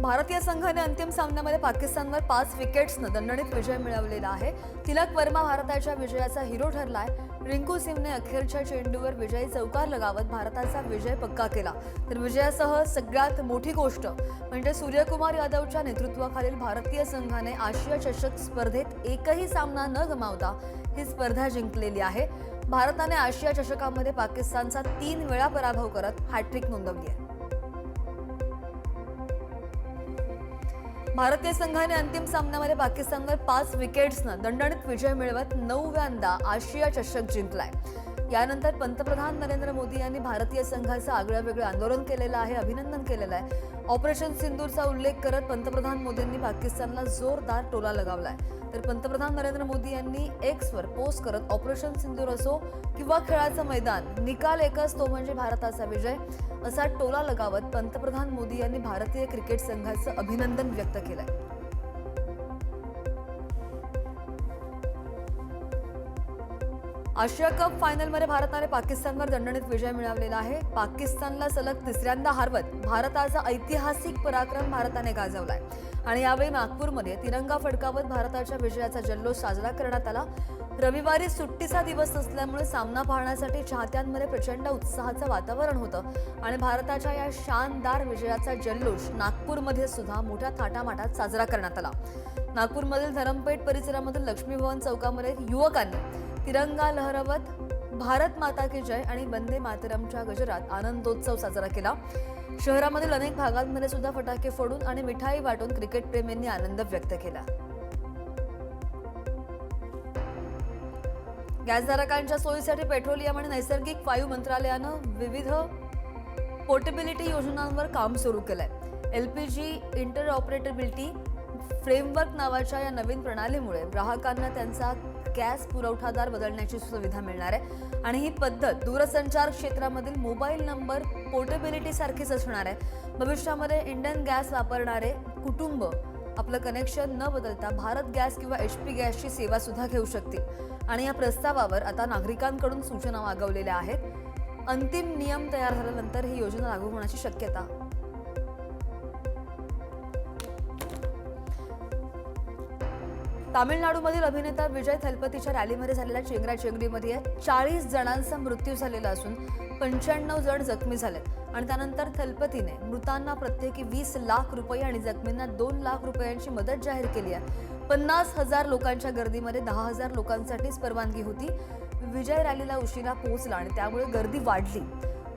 भारतीय संघाने अंतिम सामन्यामध्ये पाकिस्तानवर 5 विकेट्सनं दणदणीत विजय मिळवलेला आहे. तिलक वर्मा भारताच्या विजयाचा हिरो ठरलाय. रिंकू सिंगने अखेरच्या चेंडूवर विजयी चौकार लगावत भारताचा विजय पक्का केला. तर विजयासह सगळ्यात मोठी गोष्ट म्हणजे सूर्यकुमार यादवच्या नेतृत्वाखालील भारतीय संघाने आशिया चषक स्पर्धेत एकही सामना न गमावता ही स्पर्धा जिंकलेली आहे. भारताने आशिया चषकामध्ये पाकिस्तानचा 3 वेळा पराभव करत हॅट्रिक नोंदवली आहे. भारतीय संघाने अंतिम सामन्यामध्ये पाकिस्तानवर 5 विकेट्सनं दणदणीत विजय मिळवत 9व्यांदा आशिया चषक जिंकलाय. यानंतर पंतप्रधान नरेंद्र मोदी यांनी भारतीय संघाचं आगळंवेगळं आंदोलन केलेलं आहे, अभिनंदन केलेलं आहे. ऑपरेशन सिंदूरचा उल्लेख करत पंतप्रधान मोदींनी पाकिस्तानला जोरदार टोला लगावलाय. तर पंतप्रधान नरेंद्र मोदी यांनी एक्सवर पोस्ट करत ऑपरेशन सिंदूर असो किंवा खेळाचं मैदान, निकाल एकच तो म्हणजे भारताचा विजय असा टोला लगावत पंतप्रधान मोदी यांनी भारतीय क्रिकेट संघाचं अभिनंदन व्यक्त केलंय. आशिया कप फायनलमध्ये भारताने पाकिस्तानवर दणदणीत विजय मिळवलेला आहे. पाकिस्तानला सलग 3ऱ्यांदा हरवत भारताचा ऐतिहासिक पराक्रम भारताने गाजवलाय आणि यावेळी नागपूरमध्ये तिरंगा फडकावत भारताच्या विजयाचा जल्लोष साजरा करण्यात आला. रविवारी सुट्टीचा दिवस असल्यामुळे सामना पाहण्यासाठी चाहत्यांमध्ये प्रचंड उत्साहाचं वातावरण होतं आणि भारताच्या या शानदार विजयाचा जल्लोष नागपूरमध्ये सुद्धा मोठ्या थाटामाटात साजरा करण्यात आला. नागपूरमधील धरमपेठ परिसरामधील लक्ष्मी भवन चौकामध्ये युवकांनी तिरंगा लहरवत भारत माता की जय आणि वंदे मातरमच्या गजरात आनंदोत्सव साजरा केला. शहरामधील अनेक भागांमध्ये सुद्धा फटाके फोडून आणि मिठाई वाटून क्रिकेट प्रेमींनी आनंद व्यक्त केला. गॅसधारकांच्या सोयीसाठी पेट्रोलियम आणि नैसर्गिक वायू मंत्रालयानं विविध पोर्टेबिलिटी योजनांवर काम सुरू केलंय. एलपीजी इंटरऑपरेटेबिलिटी फ्रेमवर्क नावाच्या या नवीन प्रणालीमुळे ग्राहकांना त्यांचा गॅस पुरवठादार बदलण्याची सुविधा मिळणार आहे आणि ही पद्धत दूरसंचार क्षेत्रामधील मोबाईल नंबर पोर्टेबिलिटी सारखीच असणार आहे. भविष्यामध्ये इंडियन गॅस वापरणारे कुटुंब आपलं कनेक्शन न बदलता भारत गॅस किंवा HP गॅसची सेवा सुद्धा घेऊ शकतील आणि या प्रस्तावावर आता नागरिकांकडून सूचना मागवलेल्या आहेत. अंतिम नियम तयार झाल्यानंतर ही योजना लागू होण्याची शक्यता. तामिळनाडूमधील अभिनेता विजय थलपतीच्या रॅलीमध्ये झालेल्या चेंगराचेंगरीमध्ये 40 जणांचा मृत्यू झालेला असून 95 जण जखमी झालेत आणि त्यानंतर थलपतीने मृतांना प्रत्येकी 20 लाख रुपये आणि जखमींना 2 लाख रुपयांची मदत जाहीर केली आहे. 50,000 लोकांच्या गर्दीमध्ये 10,000 लोकांसाठीच परवानगी होती. विजय रॅलीला उशिरा पोहोचला आणि त्यामुळे गर्दी वाढली.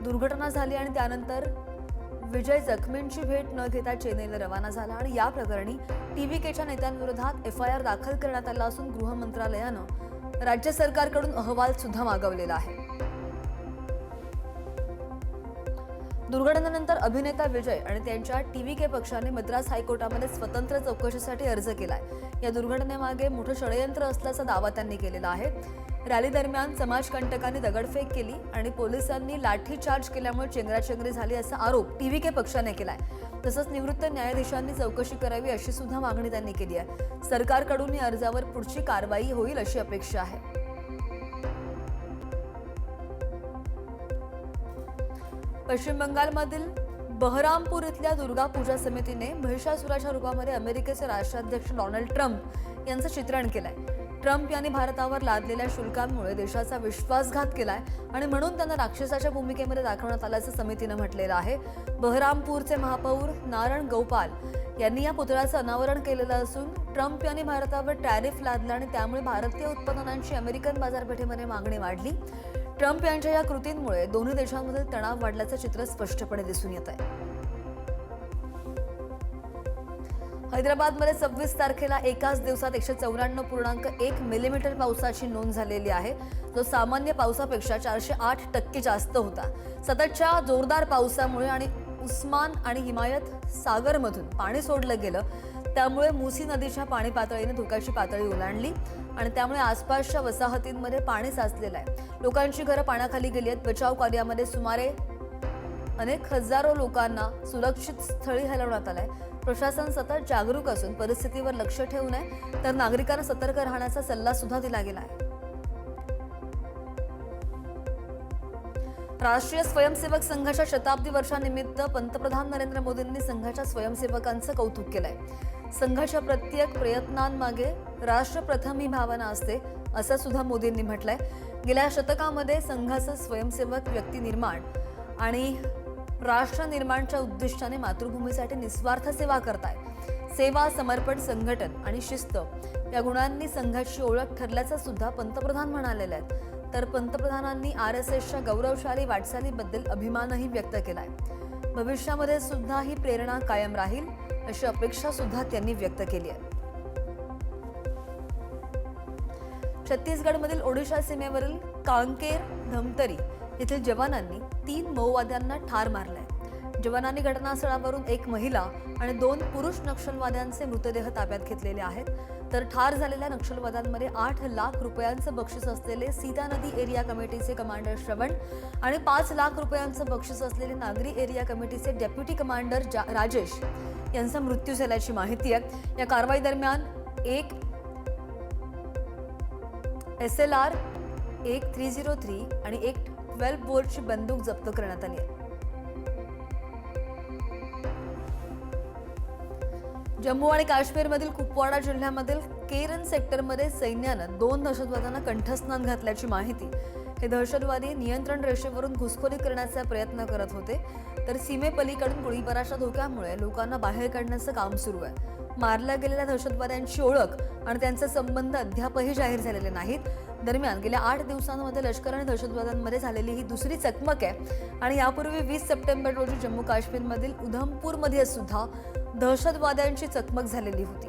दुर्घटना झाली आणि त्यानंतर विजय जखमींची भेट न घेता चेन्नईला रवाना झाला आणि या प्रकरणी TVKच्या नेत्यांविरोधात FIR दाखल करण्यात आला असून गृह मंत्रालयानं राज्य सरकारकडून अहवाल सुद्धा मागवलेला आहे. दुर्घटनेनंतर अभिनेता विजय आणि त्यांच्या TVK पक्षाने मद्रास हायकोर्टामध्ये स्वतंत्र चौकशीसाठी अर्ज केलाय. या दुर्घटनेमागे मोठं षडयंत्र असल्याचा दावा त्यांनी केलेला आहे. रॅली दरम्यान समाजकंटकांनी दगडफेक केली आणि पोलिसांनी लाठीचार्ज केल्यामुळे चेंगराचेंगरी झाली असा आरोप TVK पक्षाने केलाय. तसंच निवृत्त न्यायाधीशांनी चौकशी करावी अशी सुद्धा मागणी त्यांनी केली आहे. सरकारकडून या अर्जावर पुढची कारवाई होईल अशी अपेक्षा आहे. पश्चिम बंगालमधील बहरामपूर इथल्या दुर्गा पूजा समितीने महिषासुराच्या रूपामध्ये अमेरिकेचे राष्ट्राध्यक्ष डोनाल्ड ट्रम्प यांचं चित्रण केलंय. ट्रम्प यांनी भारतावर लादलेल्या शुल्कांमुळे देशाचा विश्वासघात केलाय आणि म्हणून त्यांना राक्षसाच्या भूमिकेमध्ये दाखवण्यात आल्याचं समितीनं म्हटलेलं आहे. बहरामपूरचे महापौर नारायण गौपाल यांनी या पुतळ्याचं अनावरण केलेलं असून ट्रम्प यांनी भारतावर टॅरिफ लादला आणि त्यामुळे भारतीय उत्पादनांची अमेरिकन बाजारपेठेमध्ये मागणी वाढली. ट्रम्प यांच्या या कृतींमुळे दोन्ही देशांमधील तणाव वाढल्याचं चित्र स्पष्टपणे दिसून येत आहे. हैदराबादमध्ये 26 तारखेला एकाच दिवसात 194.1 मिलीमीटर पावसाची नोंद झालेली आहे, जो सामान्य पावसापेक्षा 408% जास्त होता. सततच्या जोरदार पावसामुळे आणि उस्मान आणि हिमायत सागरमधून पाणी सोडलं गेलं, त्यामुळे मुसी नदीच्या पाणी पातळीने धोक्याची पातळी ओलांडली आणि त्यामुळे आसपासच्या वसाहतींमध्ये पाणी साचलेलं आहे. लोकांची घरं पाण्याखाली गेली आहेत. बचाव कार्यामध्ये सुमारे अनेक हजारो लोकांना सुरक्षित स्थळी हलवण्यात आलंय. प्रशासन सतत जागरूक असून परिस्थितीवर लक्ष ठेवू नये तर नागरिकांना सतर्क राहण्याचा सल्ला सुद्धा दिला गेला आहे. राष्ट्रीय स्वयंसेवक संघाच्या शताब्दी वर्षानिमित्त पंतप्रधान नरेंद्र मोदींनी संघाच्या स्वयंसेवकांचं कौतुक केलंय. संघाच्या प्रत्येक प्रयत्नांमागे राष्ट्रप्रथम ही भावना असते असं सुद्धा मोदींनी म्हटलंय. गेल्या शतकामध्ये संघाचं स्वयंसेवक व्यक्ती निर्माण आणि राष्ट्र निर्माणच्या उद्दिष्टाने मातृभूमीसाठी निस्वार्थ सेवा करतायत. सेवा, समर्पण, संघटन आणि शिस्त या गुणांनी संघाची ओळख ठरल्याचं सुद्धा पंतप्रधान म्हणालेले आहेत. तर पंतप्रधानांनी RSSच्या गौरवशाली वाटचालीबद्दल अभिमानही व्यक्त केलाय. भविष्यामध्ये सुद्धा ही प्रेरणा कायम राहील अशी अपेक्षा सुद्धा त्यांनी व्यक्त केली आहे. छत्तीसगडमधील ओडिशा सीमेवरील कांकेर धमतरी येथील जवानांनी 3 माओवाद्यांना ठार मारलंय. जवानांनी घटनास्थळावरून 1 महिला आणि 2 पुरुष नक्षलवाद्यांचे मृतदेह ताब्यात घेतलेले आहेत. तर ठार झालेल्या नक्षलवाद्यांमध्ये 8 लाख रुपयांचं बक्षीस असलेले सीता नदी एरिया कमिटीचे कमांडर श्रवण आणि 5 लाख रुपयांचं बक्षीस असलेले नागरी एरिया कमिटीचे डेप्युटी कमांडर राजेश यांचा मृत्यू झाल्याची माहिती आहे. या कारवाई दरम्यान एक SLR 303 आणि एक 12 बोल्टची बंदूक जप्त करण्यात आली आहे. जम्मू आणि काश्मीरमधील कुपवाडा जिल्ह्यामधील केरन सेक्टरमध्ये सैन्यानं 2 दहशतवाद्यांना कंठस्नान घातल्याची माहिती. हे दहशतवादी नियंत्रण रेषेवरून घुसखोरी करण्याचा प्रयत्न करत होते. तर सीमेपलीकडून गोळीबाराच्या धोक्यामुळे लोकांना बाहेर काढण्याचं काम सुरू आहे. मारल्या गेलेल्या दहशतवाद्यांची ओळख आणि त्यांचे संबंध अद्यापही जाहीर झालेले नाहीत. दरम्यान गेल्या 8 दिवसांमध्ये लष्कर आणि दहशतवाद्यांमध्ये झालेली ही दुसरी चकमक आहे. आणि यापूर्वी 20 सप्टेंबर रोजी जम्मू काश्मीरमधील उधमपूरमध्ये सुद्धा दहशतवाद्यांची चकमक झालेली होती.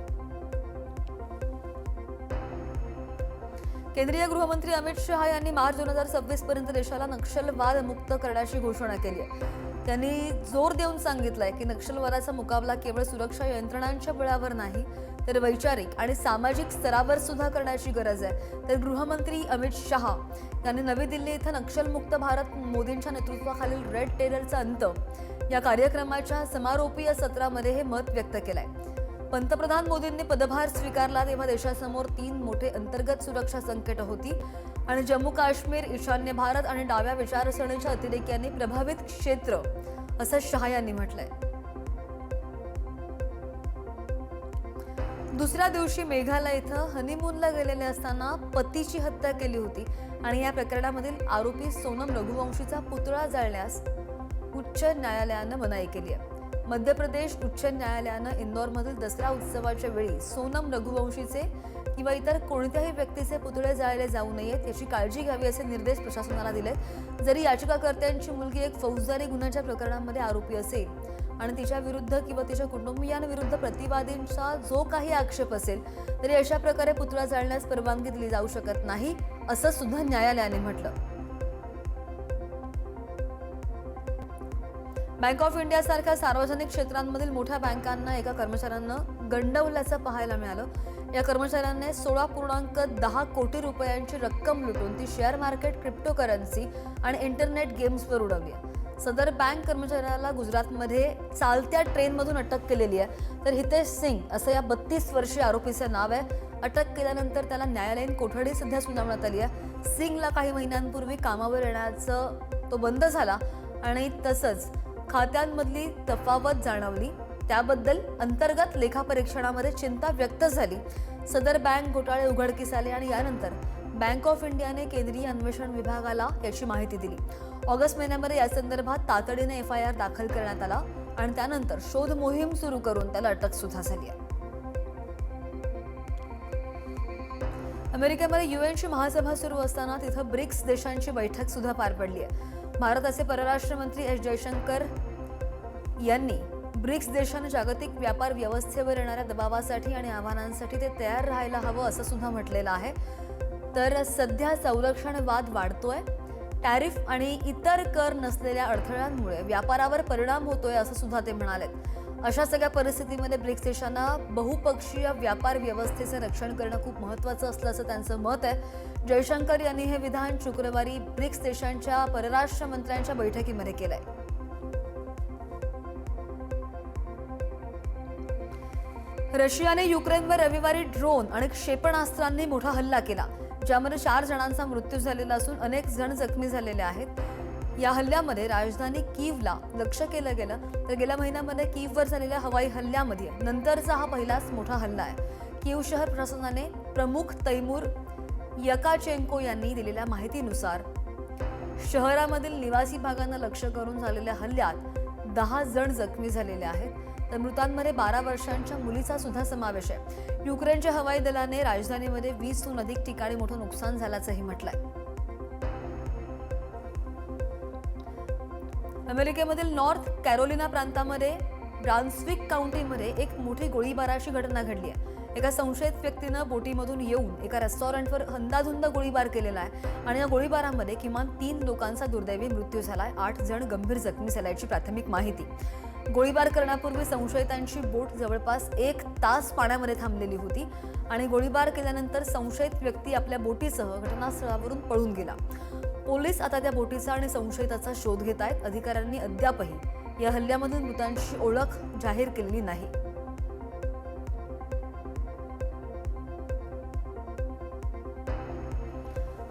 केंद्रीय गृहमंत्री अमित शहा यांनी मार्च 2026 पर्यंत देशाला नक्षलवाद मुक्त करण्याची घोषणा केली आहे. त्यांनी जोर देऊन सांगितलंय की नक्षलवादाचा मुकाबला केवळ सुरक्षा यंत्रणांच्या बळावर नाही तर वैचारिक आणि सामाजिक स्तरावर सुद्धा करण्याची गरज आहे. तर गृहमंत्री अमित शहा यांनी नवी दिल्ली इथं नक्षलमुक्त भारत मोदींच्या नेतृत्वाखालील रेड टेररचा अंत या कार्यक्रमाच्या समारोपीय सत्रामध्ये हे मत व्यक्त केलंय. पंतप्रधान मोदींनी पदभार स्वीकारला तेव्हा देशासमोर 3 मोठे अंतर्गत सुरक्षा संकट होती आणि जम्मू काश्मीर, ईशान्य भारत आणि डाव्या विचारसरणीच्या अतिरेक्यांनी प्रभावित क्षेत्र असं शहा यांनी म्हटलंय. दुसऱ्या दिवशी मेघालय इथं हनीमूनला गेलेले असताना पतीची हत्या केली होती आणि या प्रकरणामधील आरोपी सोनम रघुवंशीचा पुतळा जाळण्यास उच्च न्यायालयानं मनाई केली आहे. मध्य प्रदेश उच्च न्यायालयानं इंदोरमधील दसरा उत्सवाच्या वेळी सोनम रघुवंशीचे किंवा इतर कोणत्याही व्यक्तीचे पुतळे जाळले जाऊ नयेत याची काळजी घ्यावी असे निर्देश प्रशासनाला दिले. जरी याचिकाकर्त्यांची मुलगी एक फौजदारी गुन्ह्याच्या प्रकरणामध्ये आरोपी असेल आणि तिच्या विरुद्ध किंवा तिच्या कुटुंबियांविरुद्ध प्रतिवादींचा जो काही आक्षेप असेल तरी अशा प्रकारे पुतळा जाळण्यास परवानगी दिली जाऊ शकत नाही असं सुद्धा न्यायालयाने म्हटलं. बँक ऑफ इंडियासारख्या सार्वजनिक क्षेत्रांमधील मोठ्या बँकांना एका कर्मचाऱ्यानं गंडवल्याचं पाहायला मिळालं. या कर्मचाऱ्याने 16.10 कोटी रुपयांची रक्कम लुटून ती शेअर मार्केट, क्रिप्टोकरन्सी आणि इंटरनेट गेम्सवर उडवली. सदर बँक कर्मचाऱ्याला गुजरातमध्ये चालत्या ट्रेनमधून अटक केलेली आहे. तर हितेश सिंग असं या 32 वर्षीय आरोपीचं नाव आहे. अटक केल्यानंतर त्याला न्यायालयीन कोठडी सध्या सुनावण्यात आली आहे. सिंगला काही महिन्यांपूर्वी कामावर येण्याचं तो बंद झाला आणि तसंच खात्यांमधली तफावत जाणवली. त्याबद्दल अंतर्गत लेखापरीक्षणामध्ये चिंता व्यक्त झाली. सदर बँक घोटाळे उघडकीस आले आणि यानंतर बँक ऑफ इंडियाने केंद्रीय अन्वेषण विभागाला याची माहिती दिली. ऑगस्ट महिन्यामध्ये या संदर्भात तातडीने FIR दाखल करण्यात आला आणि त्यानंतर शोध मोहीम सुरू करून त्याला अटक सुद्धा झाली आहे. अमेरिकेमध्ये UNची महासभा सुरू असताना तिथं ब्रिक्स देशांची बैठक सुद्धा पार पडली आहे. भारताचे परराष्ट्र मंत्री S जयशंकर यांनी ब्रिक्स देशांनी जागतिक व्यापार व्यवस्थेवर येणाऱ्या दबावासाठी आणि आव्हानांसाठी ते तयार राहायला हवं असं सुद्धा म्हटलेलं आहे. तर सध्या संरक्षण वाद वाढतोय. टॅरिफ आणि इतर कर नसलेल्या अडथळ्यांमुळे व्यापारावर परिणाम होतोय असं सुद्धा ते म्हणाले. अशा सगळ्या परिस्थितीमध्ये ब्रिक्स देशांना बहुपक्षीय व्यापार व्यवस्थेचे रक्षण करणं खूप महत्त्वाचं असल्याचं त्यांचं मत आहे. जयशंकर यांनी हे विधान शुक्रवारी ब्रिक्स देशांच्या परराष्ट्र मंत्र्यांच्या बैठकीमध्ये केलंय. रशियाने युक्रेनवर रविवारी ड्रोन आणि क्षेपणास्त्रांनी मोठा हल्ला केला, ज्यामध्ये 4 जणांचा मृत्यू झालेला असून अनेक जण जखमी झालेले आहेत. या हल्ल्यामध्ये राजधानी कीवला लक्ष्य केलं गेलं, तर गेल्या महिन्यामध्ये कीववर झालेल्या हवाई हल्ल्यामध्ये नंतरचा हा पहिलाच मोठा हल्ला आहे. कीव शहर प्रशासनाने प्रमुख तैमूर यकाचेंको यांनी दिलेल्या माहितीनुसार शहरामधील निवासी भागांना लक्ष्य करून झालेल्या हल्ल्यात 10 जण जखमी झालेले आहेत, तर मृतांमध्ये 12 वर्षांच्या मुलीचा सुद्धा समावेश आहे. युक्रेनच्या हवाई दलाने राजधानीमध्ये 20हून अधिक ठिकाणी मोठं नुकसान झाल्याचंही म्हटलंय. अमेरिकेमधील नॉर्थ कॅरोलिना प्रांतामध्ये ब्रान्सविक काउंटीमध्ये एक मोठी गोळीबाराची घटना घडली आहे. एका संशयित व्यक्तीनं बोटीमधून येऊन एका रेस्टॉरंटवर अंदाधुंद गोळीबार केलेला आहे आणि या गोळीबारामध्ये किमान 3 लोकांचा दुर्दैवी मृत्यू झालाय. 8 जण गंभीर जखमी झाल्याची प्राथमिक माहिती. गोळीबार करण्यापूर्वी संशयितांची बोट जवळपास 1 तास पाण्यामध्ये थांबलेली होती आणि गोळीबार केल्यानंतर संशयित व्यक्ती आपल्या बोटीसह घटनास्थळावरून पळून गेला. पोलीस आता त्या बोटीचा आणि संशयिताचा शोध घेत आहेत. अधिकाऱ्यांनी अद्यापही या हल्ल्यामधून मृतांची ओळख जाहीर केलेली नाही.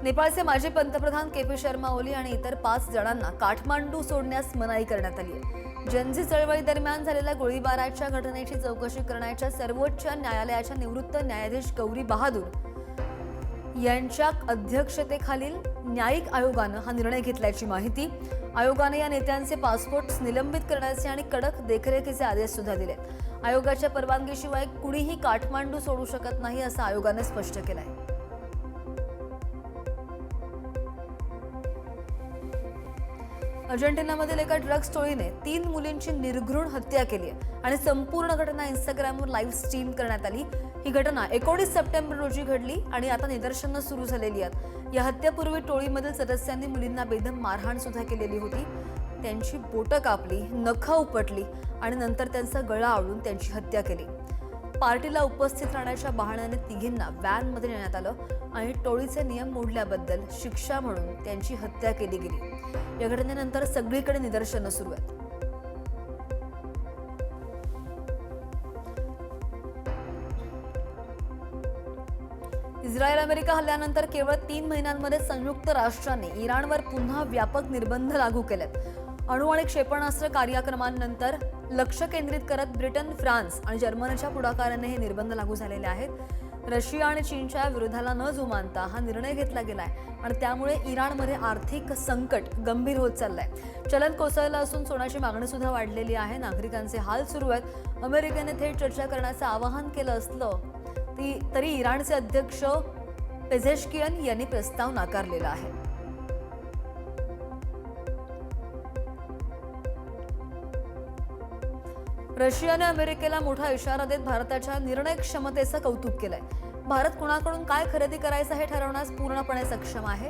नेपाळचे माजी पंतप्रधान के.पी. शर्मा ओली आणि इतर 5 जणांना काठमांडू सोडण्यास मनाई करण्यात आली आहे. जनजी चळवळी दरम्यान झालेल्या गोळीबाराच्या घटनेची चौकशी करण्याच्या सर्वोच्च न्यायालयाच्या निवृत्त न्यायाधीश गौरी बहादूर यांच्या अध्यक्षतेखालील न्यायिक आयोगानं हा निर्णय घेतल्याची माहिती. आयोगाने या नेत्यांचे पासपोर्ट निलंबित करण्याचे आणि कडक देखरेखीचे आदेश सुद्धा दिले. आयोगाच्या परवानगीशिवाय कुणीही काठमांडू सोडू शकत नाही असं आयोगाने स्पष्ट केलंय. अर्जेंटिनामधील एका ड्रग्ज टोळीने 3 मुलींची निर्घृण हत्या केली आहे आणि संपूर्ण घटना इंस्टाग्रामवर लाईव्ह स्ट्रीम करण्यात आली. ही घटना 19 सप्टेंबर रोजी घडली आणि आता निदर्शनं सुरू झालेली आहेत. या हत्येपूर्वी टोळीमधील सदस्यांनी मुलींना बेदम मारहाण सुद्धा केलेली होती. त्यांची बोटं कापली, नखं उपटली आणि नंतर त्यांचा गळा आवळून त्यांची हत्या केली. पार्टीला उपस्थित राहण्याच्या बहाण्याने तिघींना व्हॅनमध्ये नेण्यात आलं आणि टोळीचे नियम मोडल्याबद्दल शिक्षा म्हणून त्यांची हत्या केली गेली. या घटनेनंतर सगळीकडे निदर्शनं सुरू आहेत. इस्रायल अमेरिका हल्ल्यानंतर केवळ 3 महिन्यांमध्ये संयुक्त राष्ट्रांनी इराणवर पुन्हा व्यापक निर्बंध लागू केलेत. अणु आणि क्षेपणास्त्र कार्यक्रमांनंतर लक्ष केंद्रित करत ब्रिटन, फ्रान्स आणि जर्मनीच्या पुढाकाराने हे निर्बंध लागू झालेले आहेत. रशिया आणि चीनच्या विरोधाला न जुमानता हा निर्णय घेतला गेलाय आणि त्यामुळे इराणमध्ये आर्थिक संकट गंभीर होत चाललंय. चलन कोसळलं असून सोन्याची मागणी सुद्धा वाढलेली आहे. नागरिकांचे हाल सुरू आहेत. अमेरिकेने थेट चर्चा करण्याचं आवाहन केलं असलं तरी इराणचे अध्यक्ष पेझेशकियन यांनी प्रस्ताव नाकारलेला आहे. रशियाने अमेरिकेला मोठा इशारा देत भारताच्या निर्णय क्षमतेचं कौतुक केलंय. भारत कुणाकडून काय खरेदी करायचं हे ठरवण्यास पूर्णपणे सक्षम आहे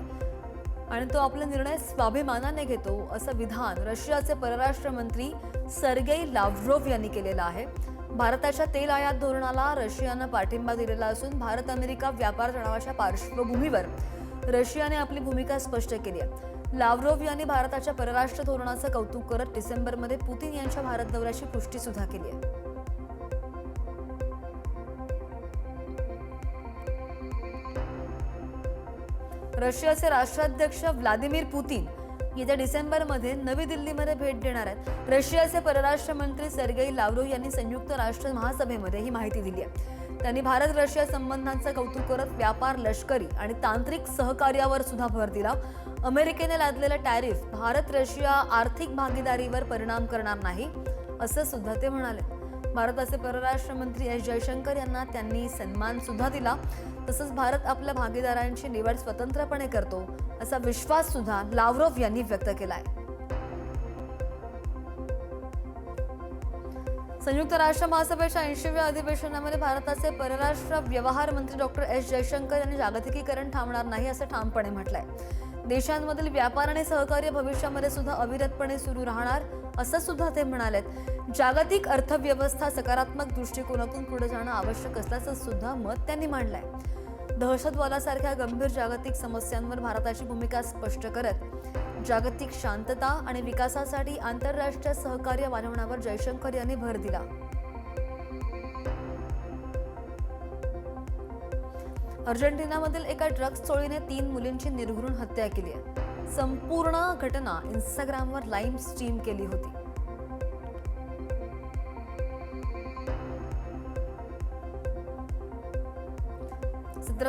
आणि तो आपले निर्णय स्वाभिमानाने घेतो, असं विधान रशियाचे परराष्ट्र मंत्री सर्गेई लाव्हरोव्ह यांनी केलेलं आहे. भारताच्या तेल आयात धोरणाला रशियानं पाठिंबा दिलेला असून भारत अमेरिका व्यापार तणावाच्या पार्श्वभूमीवर रशियाने आपली भूमिका स्पष्ट केली आहे. लाव्हरोव्ह यांनी भारताच्या परराष्ट्र धोरणाचं कौतुक करत डिसेंबरमध्ये पुतीन यांच्या भारत दौऱ्याची पुष्टी सुद्धा केली आहे. रशियाचे राष्ट्राध्यक्ष व्लादिमीर पुतीन येत्या डिसेंबरमध्ये नवी दिल्लीमध्ये भेट देणार आहेत. रशियाचे परराष्ट्र मंत्री सर्गेई लाव्हरोव्ह यांनी संयुक्त राष्ट्र महासभेमध्ये ही माहिती दिली आहे. त्यांनी भारत रशिया संबंधांचं कौतुक करत व्यापार, लष्करी आणि तांत्रिक सहकार्यावर सुद्धा भर दिला. अमेरिकेने लादलेलं टॅरिफ भारत रशिया आर्थिक भागीदारीवर परिणाम करणार नाही, असं सुद्धा ते म्हणाले. भारताचे परराष्ट्र मंत्री एस जयशंकर यांना त्यांनी सन्मान सुद्धा दिला. तसंच भारत आपल्या भागीदारांची निवड स्वतंत्रपणे करतो असा विश्वास सुद्धा लाव्हरोव्ह यांनी व्यक्त केलाय. संयुक्त राष्ट्र महासभेच्या 80व्या अधिवेशनामध्ये भारताचे परराष्ट्र व्यवहार मंत्री डॉक्टर एस जयशंकर यांनी जागतिकीकरण थांबणार नाही असं ठामपणे म्हटलंय. देशांमधील व्यापार आणि सहकार्य भविष्यामध्ये सुद्धा अविरतपणे सुरू राहणार असं सुद्धा ते म्हणालेत. जागतिक अर्थव्यवस्था सकारात्मक दृष्टिकोनातून पुढे जाणं आवश्यक असल्याचं सुद्धा मत त्यांनी मांडलंय. दहशतवादासारख्या गंभीर जागतिक समस्यांवर भारताची भूमिका स्पष्ट करत जागतिक शांतता आणि विकासासाठी आंतरराष्ट्रीय सहकार्य वाढवण्यावर जयशंकर यांनी भर दिला. अर्जेंटिनामधील एका ड्रग्ज टोळीने 3 मुलींची निर्घृण हत्या केली आहे. संपूर्ण घटना इंस्टाग्रामवर लाईव्ह स्ट्रीम केली होती.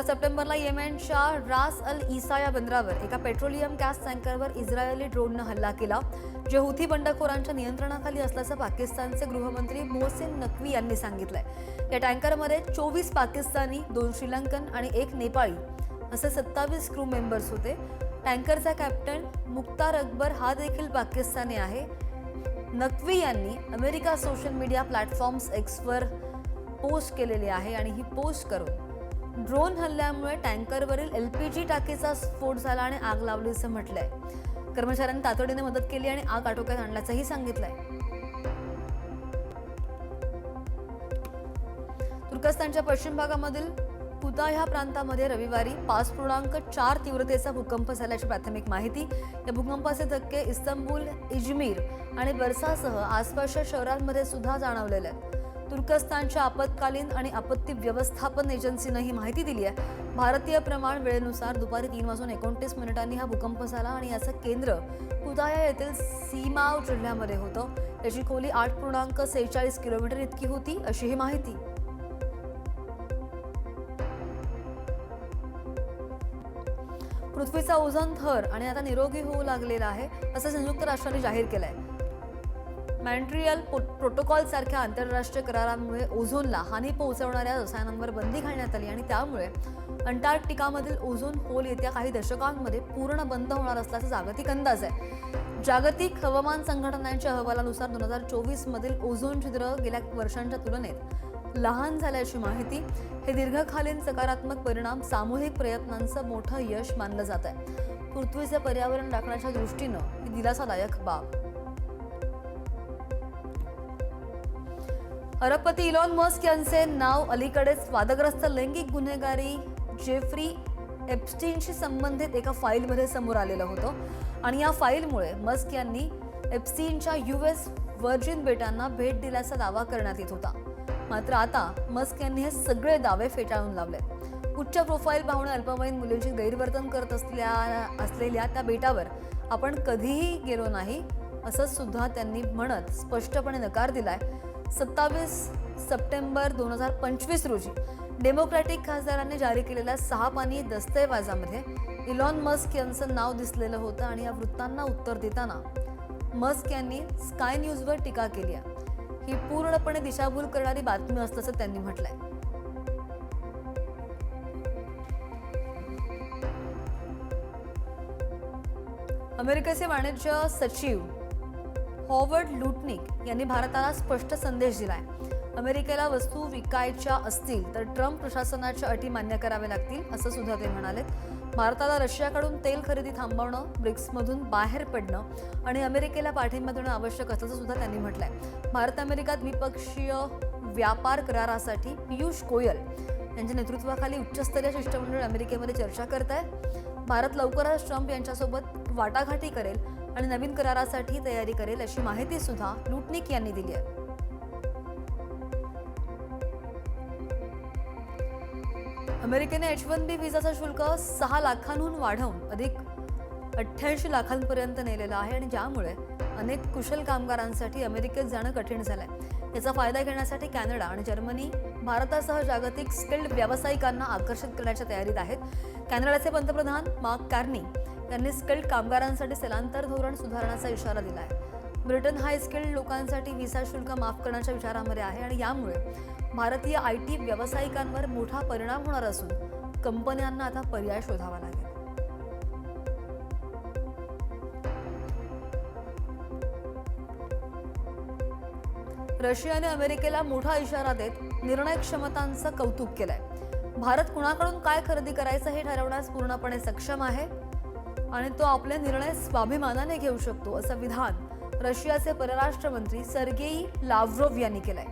सप्टेंबरला येमेनच्या रास अल ईसा या बंदरावर एका पेट्रोलियम गॅस टँकरवर इस्रायली ड्रोननं हल्ला केला, जे हुथी बंडखोरांच्या नियंत्रणाखाली असल्याचं पाकिस्तानचे गृहमंत्री मोहसिन नक्वी यांनी सांगितलंय. या टँकरमध्ये 24 पाकिस्तानी, 2 श्रीलंकन आणि 1 नेपाळी असे 27 क्रू मेंबर्स होते. टँकरचा कॅप्टन मुख्तार अकबर हा देखील पाकिस्तानी आहे. नक्वी यांनी अमेरिका सोशल मीडिया प्लॅटफॉर्म्स एक्सवर पोस्ट केलेली आहे आणि ही पोस्ट करून ड्रोन हल्ल्यामुळे टँकरवरील LPG टाकीचा स्फोट झाला आणि आग लावली असं म्हटलंय. कर्मचाऱ्यांनी तातडीने मदत केली आणि आग आटोक्यात आणल्याचंही सांगितलंय. तुर्कस्तानच्या पश्चिम भागामधील कुताह्या प्रांतामध्ये रविवारी 5.4 तीव्रतेचा भूकंप झाल्याची प्राथमिक माहिती. या भूकंपाचे धक्के इस्तंबूल, इजमीर आणि बर्सासह आसपासच्या शहरांमध्ये सुद्धा जाणवलेले आहेत. तुर्कस्तानच्या आपत्कालीन आणि आपत्ती व्यवस्थापन एजन्सीनं ही माहिती दिली आहे. भारतीय प्रमाण वेळेनुसार दुपारी 3:29 हा भूकंप झाला आणि याचं केंद्र कुताया येथील सीमाव जिल्ह्यामध्ये होतं. याची खोली 8.46 किलोमीटर इतकी होती, अशी ही माहिती. पृथ्वीचा ओझोन थर आणि आता निरोगी होऊ लागलेला आहे, असं संयुक्त राष्ट्रांनी जाहीर केलंय. मॉन्ट्रियल प्रोटोकॉल सारख्या आंतरराष्ट्रीय करारांमुळे ओझोनला हानी पोहोचवणाऱ्या रसायनांवर बंदी घालण्यात आली आणि त्यामुळे अंटार्क्टिकामधील ओझोन होल येत्या काही दशकांमध्ये पूर्ण बंद होणार असल्याचा जागतिक अंदाज आहे. जागतिक हवामान संघटनांच्या अहवालानुसार 2024 मधील ओझोन छिद्र गेल्या वर्षांच्या तुलनेत लहान झाल्याची माहिती. हे दीर्घकालीन सकारात्मक परिणाम सामूहिक प्रयत्नांचं मोठं यश मानलं जात आहे. पृथ्वीचे पर्यावरण राखण्याच्या दृष्टीनं ही दिलासादायक बाब. अरबपती इलॉन मस्क यांचे नाव अलीकडेच वादग्रस्त लैंगिक गुन्हेगारी जेफ्री एप्स्टीनशी संबंधित एका फाईलमध्ये समोर आलेलं होतं आणि या फाईलमुळे मस्क यांनी एप्स्टीनच्या US व्हर्जिन बेटांना भेट दिल्याचा दावा करण्यात येत होता. मात्र आता मस्क यांनी हे सगळे दावे फेटाळून लावले. उच्च प्रोफाईल पाहुणे अल्पवयीन मुलींची गैरवर्तन करत असलेल्या त्या बेटावर आपण कधीही गेलो नाही, असं सुद्धा त्यांनी म्हणत स्पष्टपणे नकार दिलाय. 27 सप्टेंबर 2025 रोजी डेमोक्रॅटिक खासदारांनी जारी केलेल्या 6 पानी दस्तऐवजामध्ये इलॉन मस्क यांचं नाव दिसलेलं होतं आणि या वृत्तांना उत्तर देताना मस्क यांनी स्काय न्यूजवर टीका केली आहे. ही पूर्णपणे दिशाभूल करणारी बातमी असल्याचं त्यांनी म्हटलंय. अमेरिकेचे वाणिज्य सचिव हॉवर्ड लुटनिक यांनी भारताला स्पष्ट संदेश दिलाय. अमेरिकेला वस्तू विकायच्या असतील तर ट्रम्प प्रशासनाच्या अटी मान्य कराव्या लागतील, असं सुद्धा ते म्हणाले. भारताला रशियाकडून तेल खरेदी थांबवणं, ब्रिक्समधून बाहेर पडणं आणि अमेरिकेला पाठिंबा देणं आवश्यक असल्याचं सुद्धा त्यांनी म्हटलंय. भारत अमेरिका द्विपक्षीय व्यापार करारासाठी पियुष गोयल यांच्या नेतृत्वाखाली उच्चस्तरीय शिष्टमंडळ अमेरिकेमध्ये चर्चा करत आहे. भारत लवकरच ट्रम्प यांच्यासोबत वाटाघाटी करेल आणि नवीन करारासाठी तयारी करेल, अशी माहिती सुद्धा लुटनिक यांनी दिली आहे. अमेरिकेने H-1B व्हिसाचं शुल्क 6 लाखांहून वाढवून अधिक 88 लाखांपर्यंत नेलेलं आहे आणि ज्यामुळे अनेक कुशल कामगारांसाठी अमेरिकेत जाणं कठीण झालंय. याचा फायदा घेण्यासाठी कॅनडा आणि जर्मनी भारतासह जागतिक स्किल्ड व्यावसायिकांना आकर्षित करण्याच्या तयारीत आहेत. कॅनडाचे पंतप्रधान मार्क कार्नी यांनी स्किल्ड कामगारांसाठी स्थलांतर धोरण सुधारण्याचा इशारा दिला आहे. ब्रिटन हाय स्किल्ड लोकांसाठी व्हिसा शुल्क माफ करण्याच्या विचारामध्ये आहे आणि यामुळे भारतीय IT व्यावसायिकांवर मोठा परिणाम होणार असून कंपन्यांना आता पर्याय शोधावा लागेल. रशियाने अमेरिकेला मोठा इशारा देत निर्णय क्षमतांचं कौतुक केलंय. भारत कुणाकडून काय खरेदी करायचं हे ठरवण्यास पूर्णपणे सक्षम आहे आणि तो आपले निर्णय स्वाभिमानाने घेऊ शकतो, असं विधान रशियाचे परराष्ट्र मंत्री सर्गेई लाव्रोव्ह यांनी केलंय.